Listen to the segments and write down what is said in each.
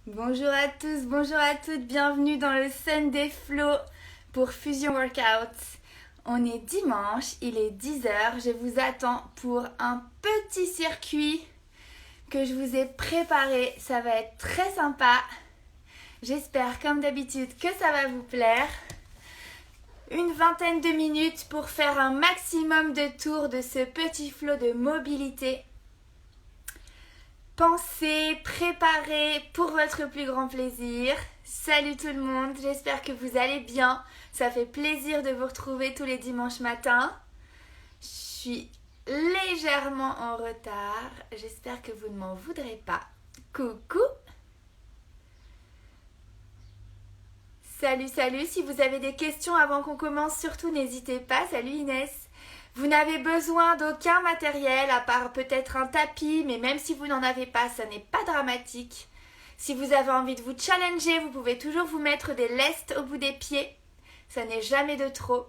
Bonjour à tous, bonjour à toutes, bienvenue dans le Sunday Flow pour Fusion Workout. On est dimanche, il est 10 heures. Je vous attends pour un petit circuit que je vous ai préparé. Ça va être très sympa. J'espère comme d'habitude que ça va vous plaire. Une vingtaine de minutes pour faire un maximum de tours de ce petit flow de mobilité. Pensez, préparez pour votre plus grand plaisir. Salut tout le monde, j'espère que vous allez bien. Ça fait plaisir de vous retrouver tous les dimanches matins. Je suis légèrement en retard. J'espère que vous ne m'en voudrez pas. Coucou. Salut, salut. Si vous avez des questions avant qu'on commence, surtout n'hésitez pas. Salut Inès. Vous n'avez besoin d'aucun matériel à part peut-être un tapis, mais même si vous n'en avez pas, ça n'est pas dramatique. Si vous avez envie de vous challenger, vous pouvez toujours vous mettre des lestes au bout des pieds. Ça n'est jamais de trop.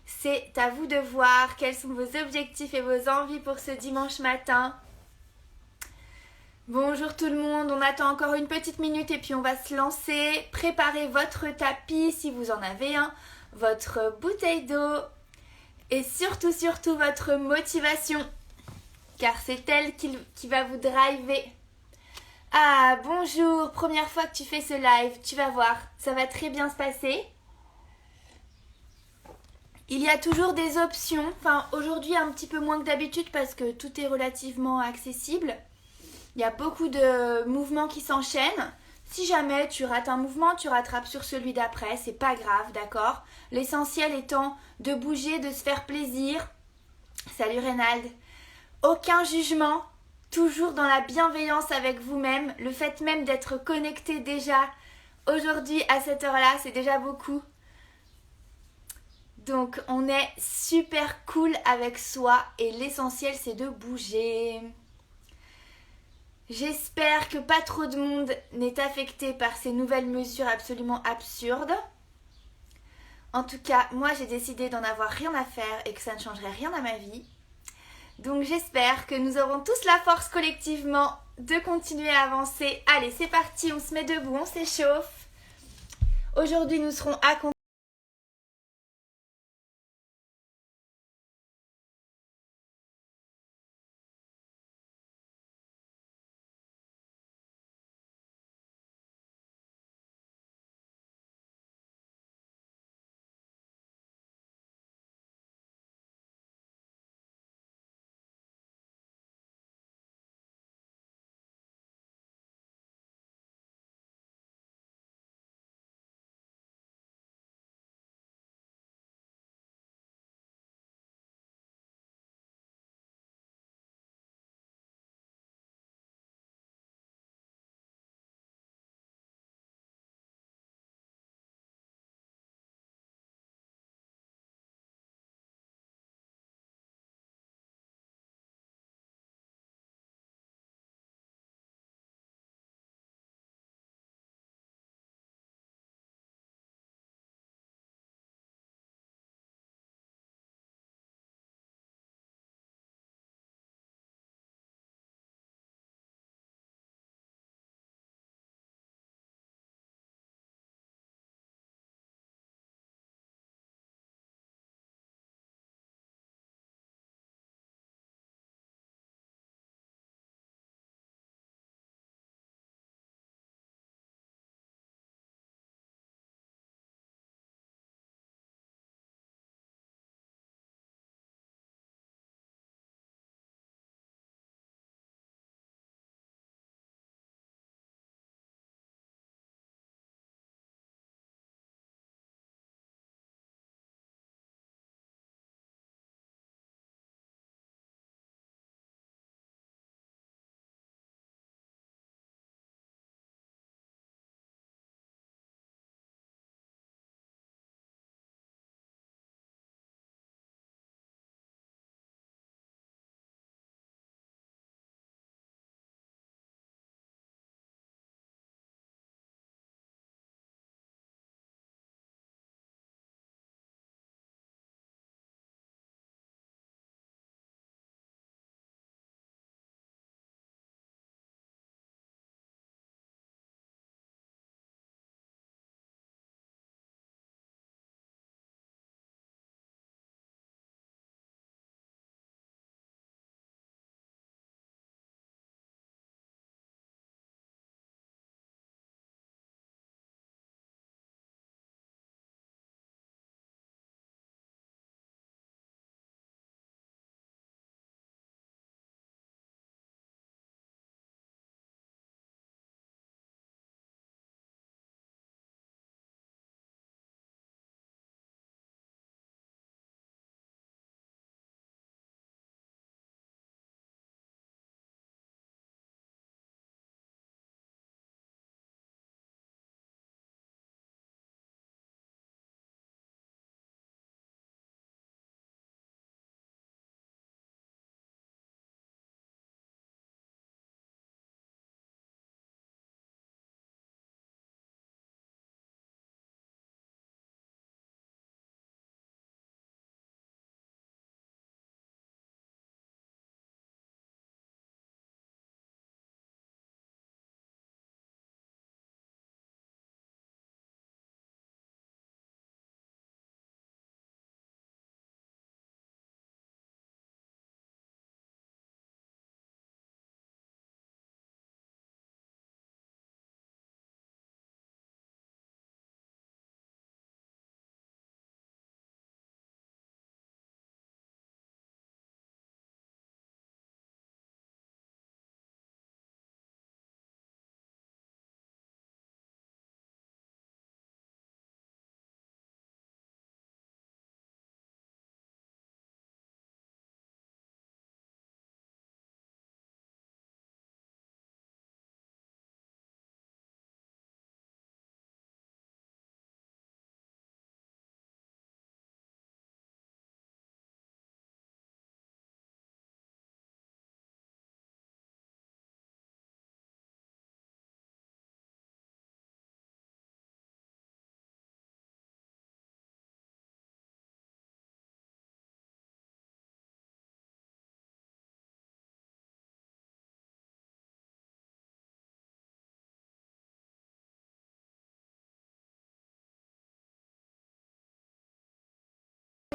C'est à vous de voir quels sont vos objectifs et vos envies pour ce dimanche matin. Bonjour tout le monde, on attend encore une petite minute et puis on va se lancer. Préparez votre tapis si vous en avez un, votre bouteille d'eau et surtout votre motivation car c'est elle qui va vous driver. Ah bonjour, première fois que tu fais ce live, tu vas voir, ça va très bien se passer. Il y a toujours des options, enfin aujourd'hui un petit peu moins que d'habitude parce que tout est relativement accessible. Il y a beaucoup de mouvements qui s'enchaînent. Si jamais tu rates un mouvement, tu rattrapes sur celui d'après, c'est pas grave, d'accord? L'essentiel étant de bouger, de se faire plaisir. Salut Reynald. Aucun jugement, toujours dans la bienveillance avec vous-même. Le fait même d'être connecté déjà aujourd'hui à cette heure-là, c'est déjà beaucoup. Donc on est super cool avec soi et l'essentiel c'est de bouger. J'espère que pas trop de monde n'est affecté par ces nouvelles mesures absolument absurdes. En tout cas, moi j'ai décidé d'en avoir rien à faire et que ça ne changerait rien à ma vie. Donc j'espère que nous aurons tous la force collectivement de continuer à avancer. Allez, c'est parti, on se met debout, on s'échauffe. Aujourd'hui, nous serons accompagnés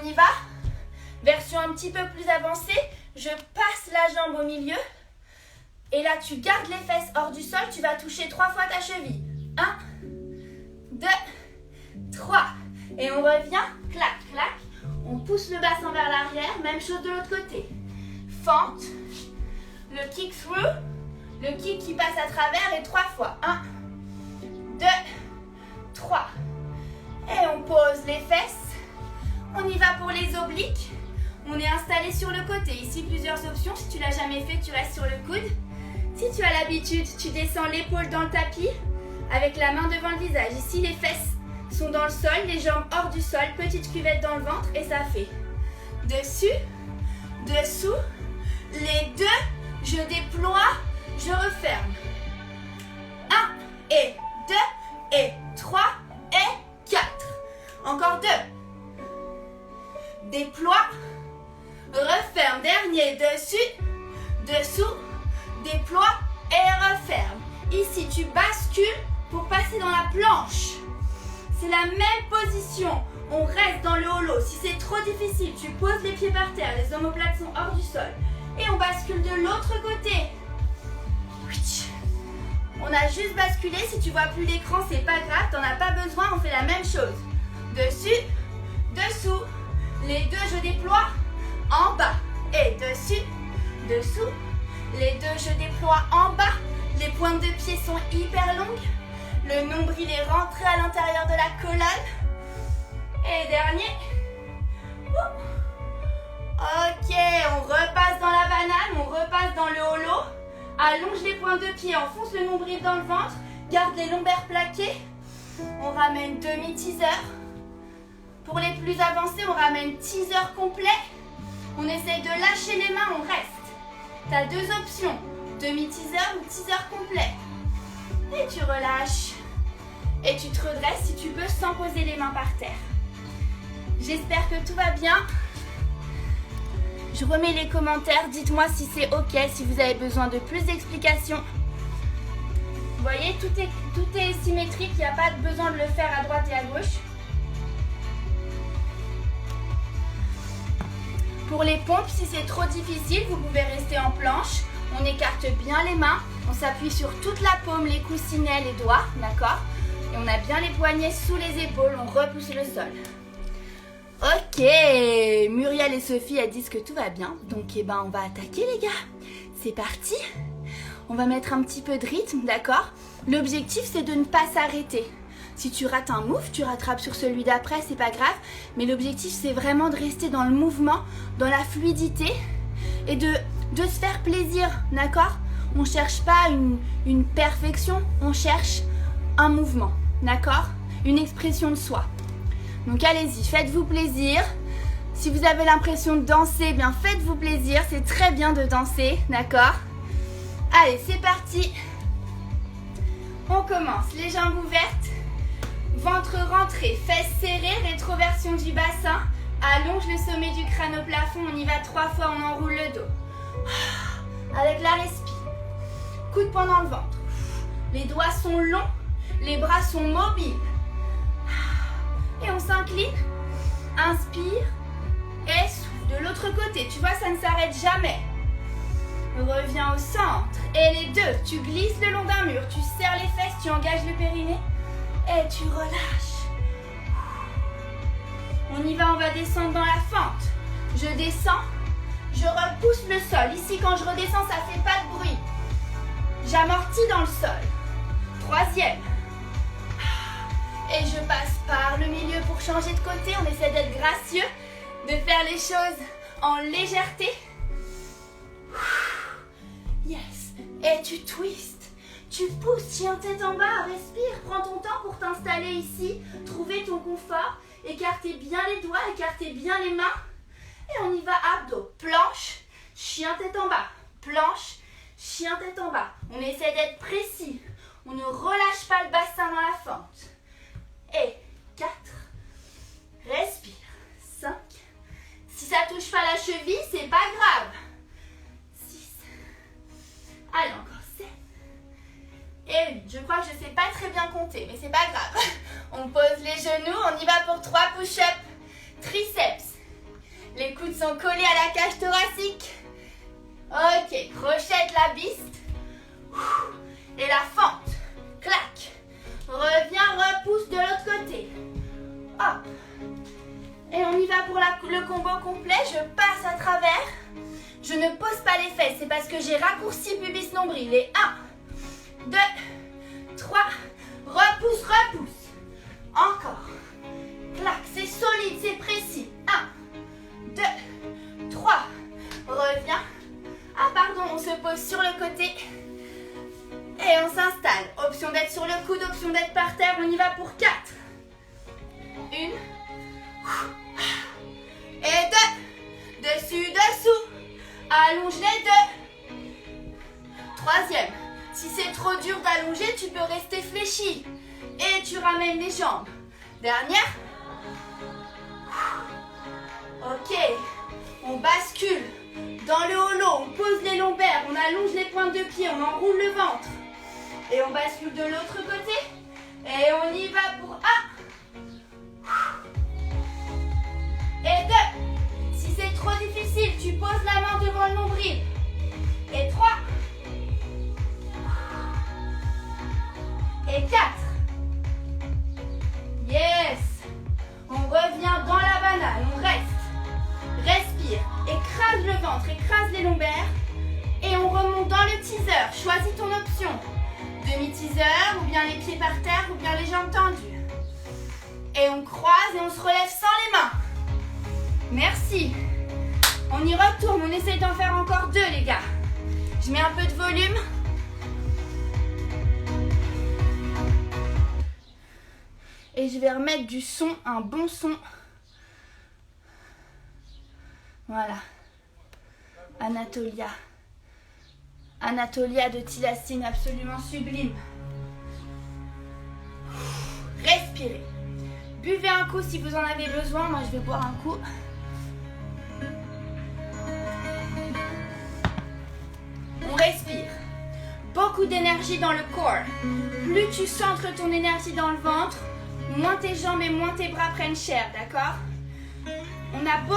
y va. Version un petit peu plus avancée, je passe la jambe au milieu. Et là, tu gardes les fesses hors du sol, tu vas toucher 3 fois ta cheville. 1, 2, 3. Et on revient, clac, clac. On pousse le bassin vers l'arrière, même chose de l'autre côté. Fente, le kick through, le kick qui passe à travers et 3 fois. 1, 2, 3. Et on pose les fesses. On y va pour les obliques. On est installé sur le côté. Ici, plusieurs options. Si tu ne l'as jamais fait, tu restes sur le coude. Si tu as l'habitude, tu descends l'épaule dans le tapis avec la main devant le visage. Ici, les fesses sont dans le sol, les jambes hors du sol, petite cuvette dans le ventre et ça fait dessus, dessous, les 2, je déploie, je referme. 1 et 2 et 3 et 4. Encore 2. Déploie, referme. Dernier, dessus, dessous, déploie et referme. Ici, tu bascules pour passer dans la planche. C'est la même position. On reste dans le holo. Si c'est trop difficile, tu poses les pieds par terre. Les omoplates sont hors du sol. Et on bascule de l'autre côté. On a juste basculé. Si tu vois plus l'écran, c'est pas grave. T'en as pas besoin. On fait la même chose. Dessus, dessous. Les 2, je déploie en bas. Et dessus, dessous. Les 2, je déploie en bas. Les pointes de pied sont hyper longues. Le nombril est rentré à l'intérieur de la colonne. Et dernier. Ok, on repasse dans la banane, on repasse dans le holo. Allonge les pointes de pied, enfonce le nombril dans le ventre. Garde les lombaires plaqués. On ramène demi-teaser. Pour les plus avancés, on ramène teaser complet. On essaye de lâcher les mains, on reste. Tu as 2 options, demi-teaser ou teaser complet. Et tu relâches. Et tu te redresses si tu peux sans poser les mains par terre. J'espère que tout va bien. Je remets les commentaires. Dites-moi si c'est ok, si vous avez besoin de plus d'explications. Vous voyez, tout est symétrique. Il n'y a pas besoin de le faire à droite et à gauche. Pour les pompes, si c'est trop difficile, vous pouvez rester en planche. On écarte bien les mains. On s'appuie sur toute la paume, les coussinets, les doigts, d'accord? Et on a bien les poignets sous les épaules, on repousse le sol. Ok, Muriel et Sophie, elles disent que tout va bien. Donc, on va attaquer les gars. C'est parti. On va mettre un petit peu de rythme, d'accord? L'objectif, c'est de ne pas s'arrêter. Si tu rates un move, tu rattrapes sur celui d'après, c'est pas grave. Mais l'objectif, c'est vraiment de rester dans le mouvement, dans la fluidité et de se faire plaisir, d'accord? On ne cherche pas une perfection, on cherche un mouvement, d'accord? Une expression de soi. Donc allez-y, faites-vous plaisir. Si vous avez l'impression de danser, bien faites-vous plaisir. C'est très bien de danser, d'accord? Allez, c'est parti. On commence. Les jambes ouvertes, ventre rentré, fesses serrées, rétroversion du bassin. Allonge le sommet du crâne au plafond. On y va 3 fois, on enroule le dos. Avec la respire. Coup de poing dans le ventre. Les doigts sont longs, les bras sont mobiles. Et on s'incline. Inspire. Et souffle de l'autre côté. Tu vois, ça ne s'arrête jamais. Reviens au centre. Et les 2, tu glisses le long d'un mur. Tu serres les fesses, tu engages le périnée. Et tu relâches. On y va, on va descendre dans la fente. Je descends. Je repousse le sol. Ici, quand je redescends, ça ne fait pas de bruit. J'amortis dans le sol. 3e. Et je passe par le milieu pour changer de côté. On essaie d'être gracieux, de faire les choses en légèreté. Yes. Et tu twists. Tu pousses, chien tête en bas. Respire. Prends ton temps pour t'installer ici. Trouver ton confort. Écartez bien les doigts. Écartez bien les mains. Et on y va, abdos. Planche. Chien tête en bas. Planche. Chien tête en bas. On essaie d'être précis. On ne relâche pas le bassin dans la fente. Et 4. Respire. 5. Si ça touche pas la cheville, c'est pas grave. 6. Allez, encore 7. Et 8. Je crois que je sais pas très bien compter, mais c'est pas grave. On pose les genoux. On y va pour 3 push-ups. Triceps. Les coudes sont collés à la cage thoracique. Ok, crochette la biste. Et la fente. Clac. Reviens, repousse de l'autre côté. Hop. Et on y va pour le combo complet. Je passe à travers. Je ne pose pas les fesses. C'est parce que j'ai raccourci pubis nombril. Et 1, 2, 3. Repousse, repousse. Encore. Clac, c'est solide, c'est précis. 1, 2, 3. Reviens. Ah pardon, on se pose sur le côté. Et on s'installe. Option d'être sur le coude, option d'être par terre. On y va pour 4. 1. Et 2. Dessus, dessous. Allonge les 2. Troisième. Si c'est trop dur d'allonger, tu peux rester fléchi. Et tu ramènes les jambes. Dernière. Ok. On bascule. Dans le holo, on pose les lombaires, on allonge les pointes de pied, on enroule le ventre. Et on bascule de l'autre côté. Et on y va pour 1. Et 2. Si c'est trop difficile, tu poses la main devant le nombril. Et 3. Et 4. Yes. On revient dans la banane, on reste. Respire, écrase le ventre, écrase les lombaires. Et on remonte dans le teaser. Choisis ton option. Demi-teaser, ou bien les pieds par terre, ou bien les jambes tendues. Et on croise et on se relève sans les mains. Merci. On y retourne, on essaie d'en faire encore 2 les gars. Je mets un peu de volume. Et je vais remettre du son, un bon son. Voilà. Anatolia. Anatolia de Tilacine, absolument sublime. Respirez. Buvez un coup si vous en avez besoin. Moi, je vais boire un coup. On respire. Beaucoup d'énergie dans le corps. Plus tu centres ton énergie dans le ventre, moins tes jambes et moins tes bras prennent cher, d'accord? On a beaucoup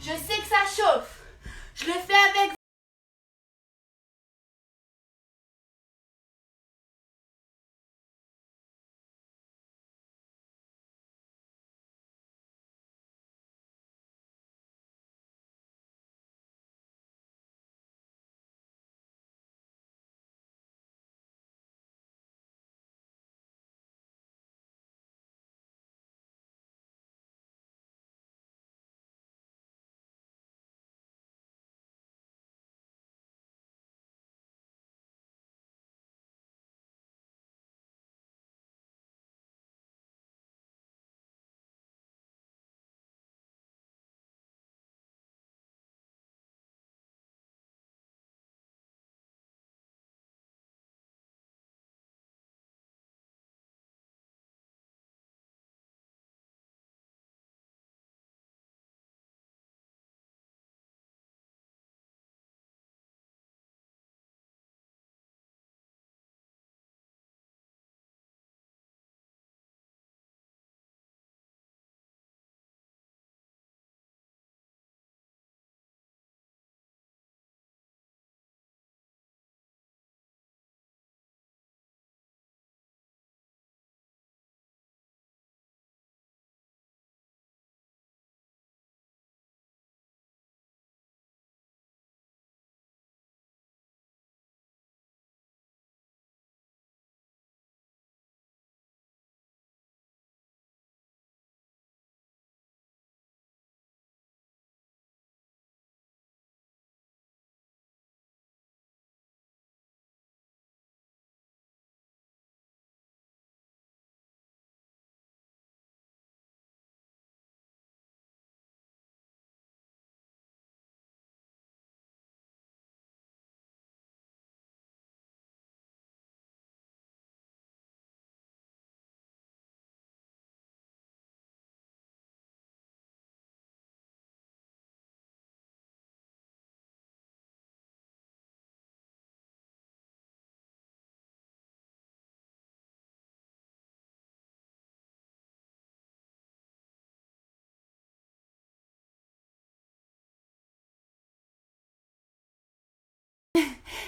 Je sais que ça chauffe. Je le fais avec...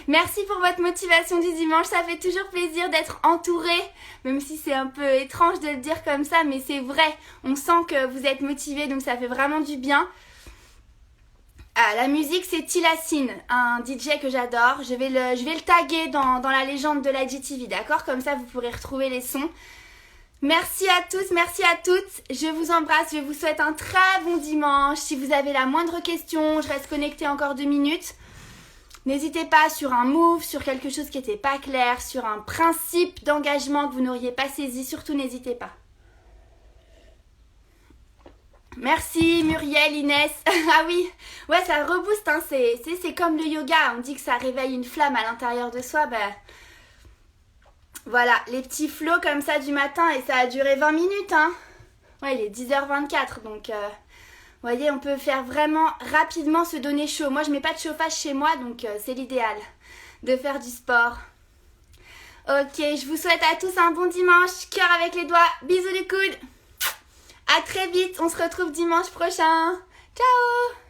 Merci pour votre motivation du dimanche, ça fait toujours plaisir d'être entouré, même si c'est un peu étrange de le dire comme ça, mais c'est vrai, on sent que vous êtes motivé, donc ça fait vraiment du bien. Ah, la musique c'est Tilassine, un DJ que j'adore, je vais le taguer dans la légende de la GTV, d'accord? Comme ça vous pourrez retrouver les sons. Merci à tous, merci à toutes, je vous embrasse, je vous souhaite un très bon dimanche. Si vous avez la moindre question, je reste connectée encore 2 minutes. N'hésitez pas sur un move, sur quelque chose qui n'était pas clair, sur un principe d'engagement que vous n'auriez pas saisi, surtout n'hésitez pas. Merci Muriel, Inès. Ah oui, ouais ça rebooste, hein. C'est comme le yoga, on dit que ça réveille une flamme à l'intérieur de soi. Ben, voilà, les petits flots comme ça du matin et ça a duré 20 minutes. Hein. Ouais, il est 10h24, donc... Vous voyez, on peut faire vraiment rapidement se donner chaud. Moi, je mets pas de chauffage chez moi, donc c'est l'idéal de faire du sport. Ok, je vous souhaite à tous un bon dimanche. Cœur avec les doigts, bisous du coude. À très vite, on se retrouve dimanche prochain. Ciao!